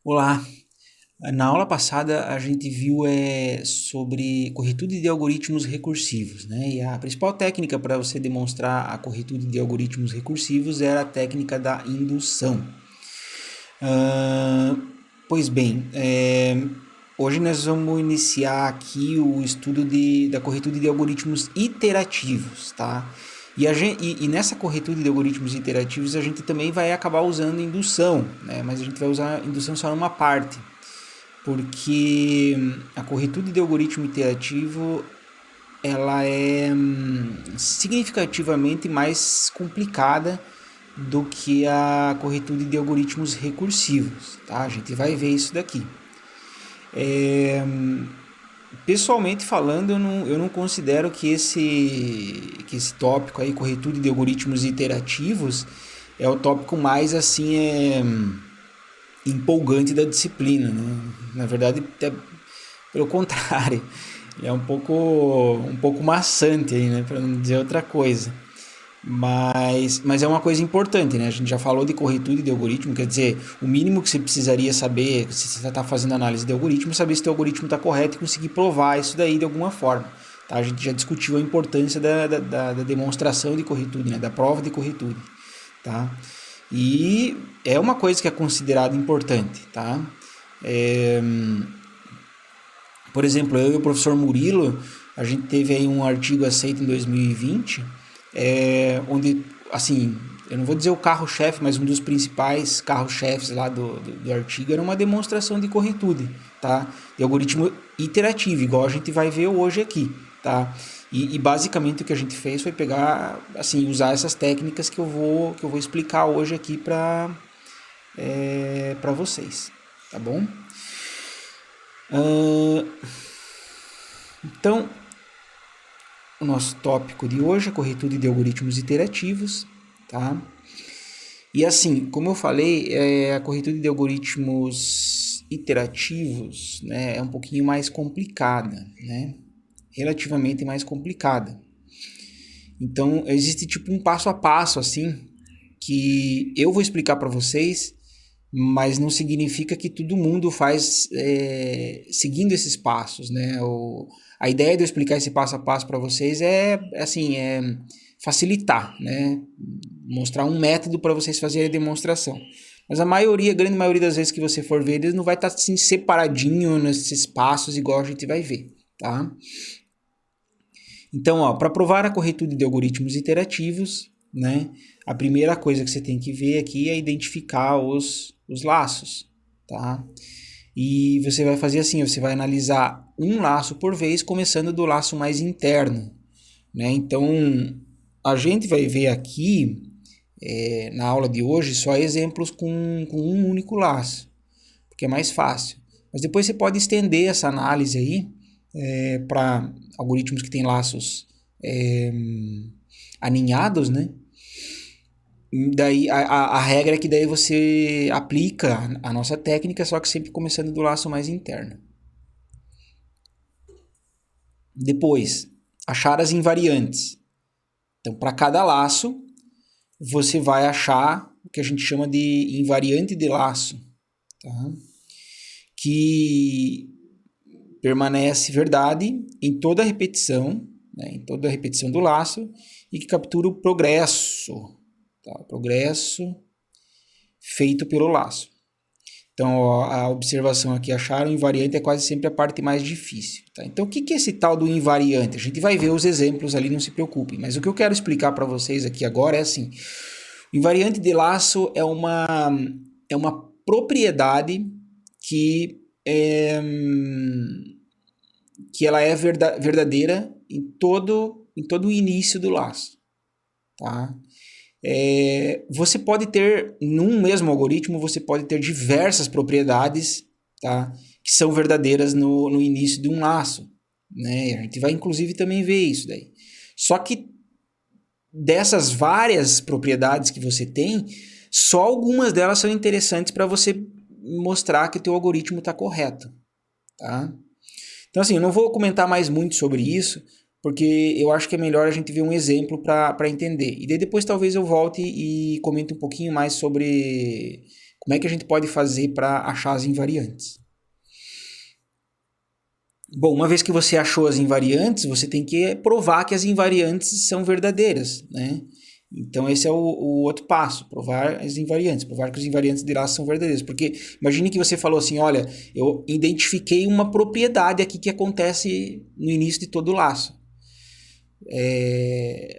Olá, na aula passada a gente viu sobre corretude de algoritmos recursivos, né? E a principal técnica para você demonstrar a corretude de algoritmos recursivos era a técnica da indução. Ah, pois bem, hoje nós vamos iniciar aqui o estudo da corretude de algoritmos iterativos, tá? E nessa corretude de algoritmos iterativos a gente também vai acabar usando indução, né? Mas a gente vai usar indução só numa parte, porque a corretude de algoritmo iterativo ela é significativamente mais complicada do que a corretude de algoritmos recursivos, tá? A gente vai ver isso daqui. É, Pessoalmente falando, eu não considero que esse tópico aí, corretude de algoritmos iterativos, é o tópico mais assim empolgante da disciplina, né? Na verdade, é pelo contrário, ele é um pouco maçante aí, né? Para não dizer outra coisa. Mas é uma coisa importante, né? A gente já falou de corretude de algoritmo, quer dizer, o mínimo que você precisaria saber, se você está fazendo análise de algoritmo, é saber se o algoritmo está correto e conseguir provar isso daí de alguma forma. Tá? A gente já discutiu a importância da demonstração de corretude, né? Da prova de corretude. Tá? E é uma coisa que é considerada importante. Tá? É, por exemplo, eu e o professor Murilo, a gente teve aí um artigo aceito em 2020, onde, assim, eu não vou dizer o carro-chefe, mas um dos principais carro-chefes lá do artigo era uma demonstração de corretude, tá? De algoritmo iterativo, igual a gente vai ver hoje aqui, tá? E basicamente o que a gente fez foi pegar, assim, usar essas técnicas que eu vou explicar hoje aqui para vocês, tá bom? Uh, então, o nosso tópico de hoje é corretude de algoritmos iterativos, tá? E assim, como eu falei, a corretude de algoritmos iterativos, né, é um pouquinho mais complicada, né? Relativamente mais complicada. Então, existe tipo um passo a passo assim que eu vou explicar para vocês, mas não significa que todo mundo faz seguindo esses passos, né? A ideia de eu explicar esse passo a passo para vocês assim, facilitar, né? Mostrar um método para vocês fazerem a demonstração. Mas a grande maioria das vezes que você for ver, eles não vai estar assim separadinho nesses passos igual a gente vai ver, tá? Então, ó, para provar a corretude de algoritmos iterativos, né, a primeira coisa que você tem que ver aqui é identificar os laços, tá? E você vai fazer assim, você vai analisar um laço por vez, começando do laço mais interno, né? Então, a gente vai ver aqui, na aula de hoje, só exemplos com um único laço, porque é mais fácil. Mas depois você pode estender essa análise aí para algoritmos que têm laços é, aninhados, né? Daí a regra é que daí você aplica a nossa técnica, só que sempre começando do laço mais interno. Depois, achar as invariantes. Então, para cada laço, você vai achar o que a gente chama de invariante de laço, tá? Que permanece verdade em toda a repetição, né, em toda a repetição do laço, e que captura o progresso, tá? O progresso feito pelo laço. Então, ó, a observação aqui, achar o invariante é quase sempre a parte mais difícil. Tá? Então, o que é esse tal do invariante? A gente vai ver os exemplos ali, não se preocupem. Mas o que eu quero explicar para vocês aqui agora é assim: o invariante de laço é uma propriedade que que ela é verdadeira em todo o início do laço. Tá? Você pode ter, num mesmo algoritmo, você pode ter diversas propriedades, tá? Que são verdadeiras no início de um laço. Né? A gente vai inclusive também ver isso daí. Só que dessas várias propriedades que você tem, só algumas delas são interessantes para você mostrar que o teu algoritmo está correto. Tá? Então, assim, eu não vou comentar mais muito sobre isso, porque eu acho que é melhor a gente ver um exemplo para entender. E daí depois talvez eu volte e comente um pouquinho mais sobre Como é que a gente pode fazer para achar as invariantes? Bom, uma vez que você achou as invariantes, você tem que provar que as invariantes são verdadeiras, né? Então esse é o outro passo, provar as invariantes, provar que os invariantes de laço são verdadeiros. Porque imagine que você falou assim, olha, eu identifiquei uma propriedade aqui que acontece no início de todo o laço.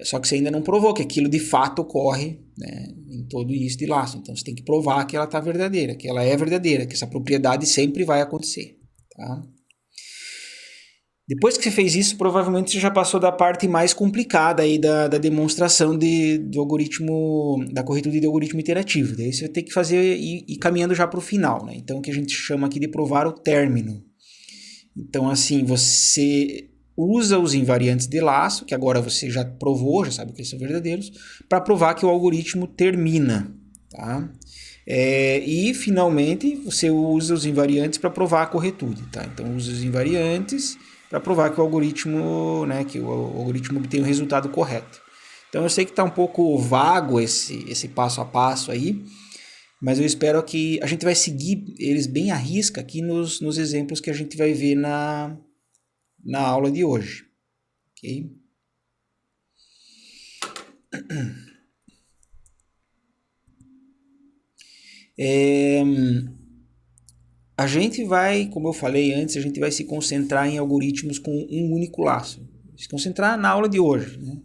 Só que você ainda não provou que aquilo de fato ocorre, né, em todo o início de laço. Então você tem que provar que ela está verdadeira, que ela é verdadeira, que essa propriedade sempre vai acontecer. Tá? Depois que você fez isso, provavelmente você já passou da parte mais complicada aí da demonstração do algoritmo, da corretude de algoritmo iterativo. Daí você vai ter que fazer e caminhando já para o final, né? Então, o que a gente chama aqui de provar o término. Então, assim, você usa os invariantes de laço, que agora você já provou, já sabe que eles são verdadeiros, para provar que o algoritmo termina, tá? E, finalmente, você usa os invariantes para provar a corretude, tá? Então, usa os invariantes para provar que o algoritmo, né, que o algoritmo obtém o resultado correto. Então eu sei que está um pouco vago esse passo a passo aí, mas eu espero que a gente vai seguir eles bem à risca aqui nos exemplos que a gente vai ver na aula de hoje. Ok? A gente vai, como eu falei antes, a gente vai se concentrar em algoritmos com um único laço. Se concentrar na aula de hoje, né?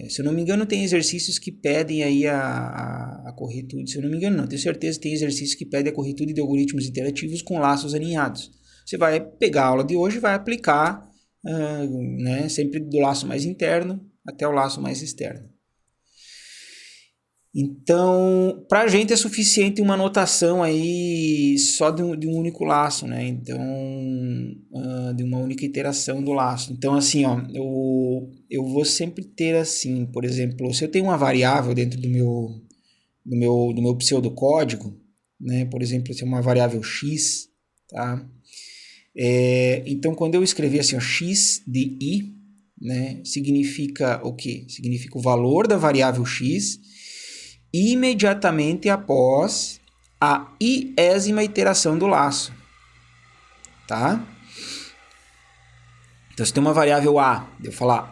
Se eu não me engano, tem exercícios que pedem aí a corretude. Se eu não me engano, não. Tenho certeza que tem exercícios que pedem a corretude de algoritmos iterativos com laços alinhados. Você vai pegar a aula de hoje e vai aplicar, né, sempre do laço mais interno até o laço mais externo. Então, para a gente é suficiente uma notação aí só de um único laço, né? Então, de uma única iteração do laço. Então, assim, ó, eu vou sempre ter assim, por exemplo, se eu tenho uma variável dentro do meu pseudocódigo, né? Por exemplo, se é uma variável x, tá? Então, quando eu escrever assim, ó, x de i, né? Significa o quê? Significa o valor da variável x imediatamente após a iésima iteração do laço, tá? Então, se tem uma variável a, eu falar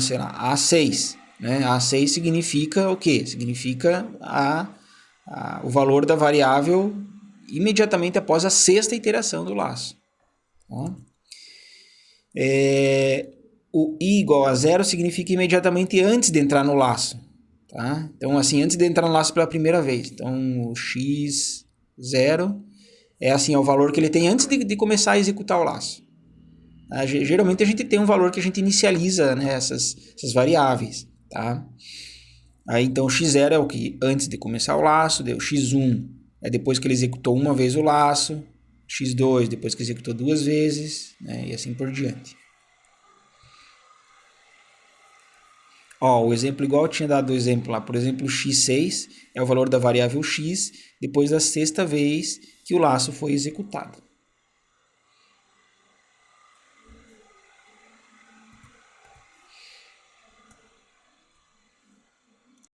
sei lá, a6, né? A6 significa o quê? Significa o valor da variável imediatamente após a sexta iteração do laço. Tá? O i igual a 0 significa imediatamente antes de entrar no laço. Tá? Então, assim, antes de entrar no laço pela primeira vez. Então, o x0 é assim, é o valor que ele tem antes de começar a executar o laço. Tá? Geralmente a gente tem um valor que a gente inicializa, né, essas variáveis. Tá? Aí, então, o x0 é o que? Antes de começar o laço, o x1 é depois que ele executou uma vez o laço, x2 depois que executou duas vezes, né, e assim por diante. Ó, o exemplo igual eu tinha dado o exemplo lá, por exemplo, x6 é o valor da variável x depois da sexta vez que o laço foi executado.